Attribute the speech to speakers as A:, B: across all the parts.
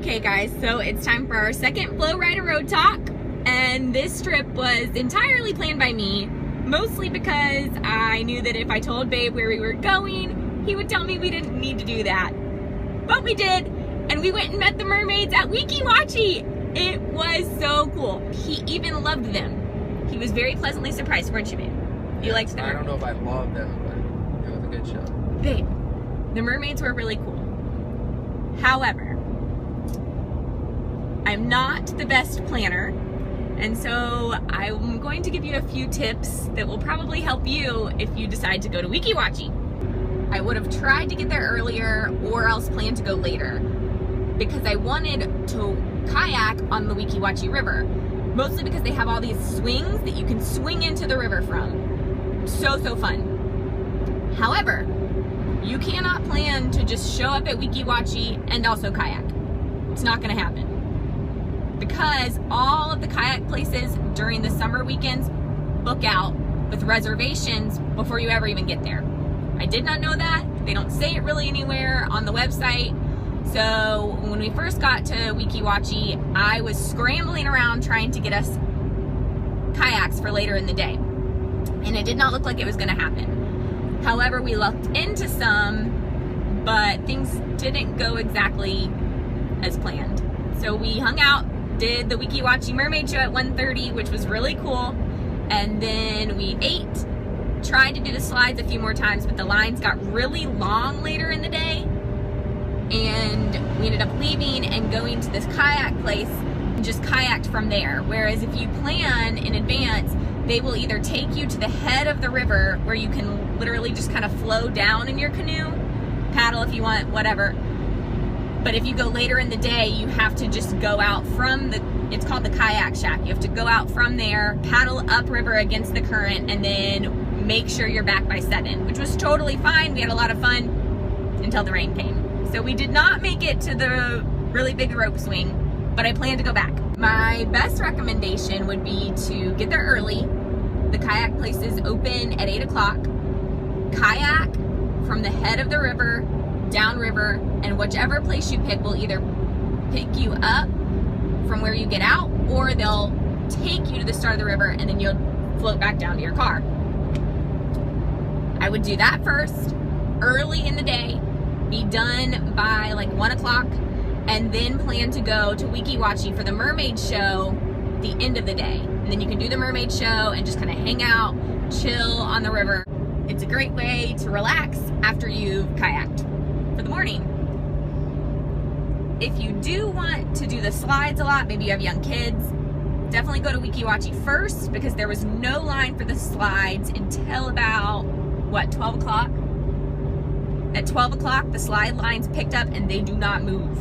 A: Okay guys, so it's time for our second FloRida Road Talk, and this trip was entirely planned by me, mostly because I knew that if I told Babe where we were going, he would tell me we didn't need to do that. But we did, and we went and met the mermaids at Weeki Wachee. It was so cool. He even loved them. He was very pleasantly surprised, weren't you, Babe? You liked them?
B: I don't know if I loved them, but it was a good show.
A: Babe, the mermaids were really cool. However, I'm not the best planner, and so I'm going to give you a few tips that will probably help you if you decide to go to Weeki Wachee. I would have tried to get there earlier or else planned to go later because I wanted to kayak on the Weeki Wachee River, mostly because they have all these swings that you can swing into the river from. So fun. However, you cannot plan to just show up at Weeki Wachee and also kayak. It's not going to happen. Because all of the kayak places during the summer weekends book out with reservations before you ever even get there. I did not know that. They don't say it really anywhere on the website. So when we first got to Weeki Wachee, I was scrambling around trying to get us kayaks for later in the day. And it did not look like it was going to happen. However, we looked into some, but things didn't go exactly as planned. So we hung out, did the Weeki Wachee Mermaid Show at 1:30, which was really cool. And then we ate, tried to do the slides a few more times, but the lines got really long later in the day. And we ended up leaving and going to this kayak place and just kayaked from there. Whereas if you plan in advance, they will either take you to the head of the river where you can literally just kind of flow down in your canoe, paddle if you want, whatever. But if you go later in the day, you have to just go out from it's called the kayak shack. You have to go out from there, paddle upriver against the current, and then make sure you're back by 7, which was totally fine. We had a lot of fun until the rain came. So we did not make it to the really big rope swing, but I plan to go back. My best recommendation would be to get there early. The kayak places open at 8 o'clock. Kayak from the head of the river, downriver, and whichever place you pick will either pick you up from where you get out, or they'll take you to the start of the river and then you'll float back down to your car. I would do that first, early in the day, be done by like 1 o'clock, and then plan to go to Weeki Wachee for the mermaid show the end of the day. And then you can do the mermaid show and just kind of hang out, chill on the river. It's a great way to relax after you've kayaked for the morning. If you do want to do the slides a lot, maybe you have young kids, definitely go to Weeki Wachee first, because there was no line for the slides until about, 12 o'clock? At 12 o'clock, the slide lines picked up and they do not move.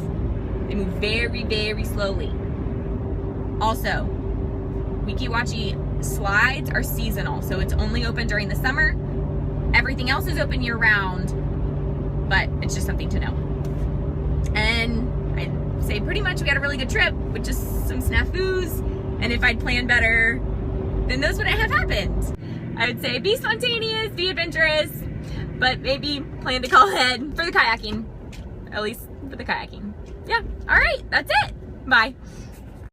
A: They move very, very slowly. Also, Weeki Wachee slides are seasonal, so it's only open during the summer. Everything else is open year round, but it's just something to know. And I'd say pretty much we had a really good trip with just some snafus, and if I'd planned better, then those wouldn't have happened. I would say be spontaneous, be adventurous, but maybe plan to call ahead for the kayaking, at least for the kayaking. Yeah, all right, that's it. Bye.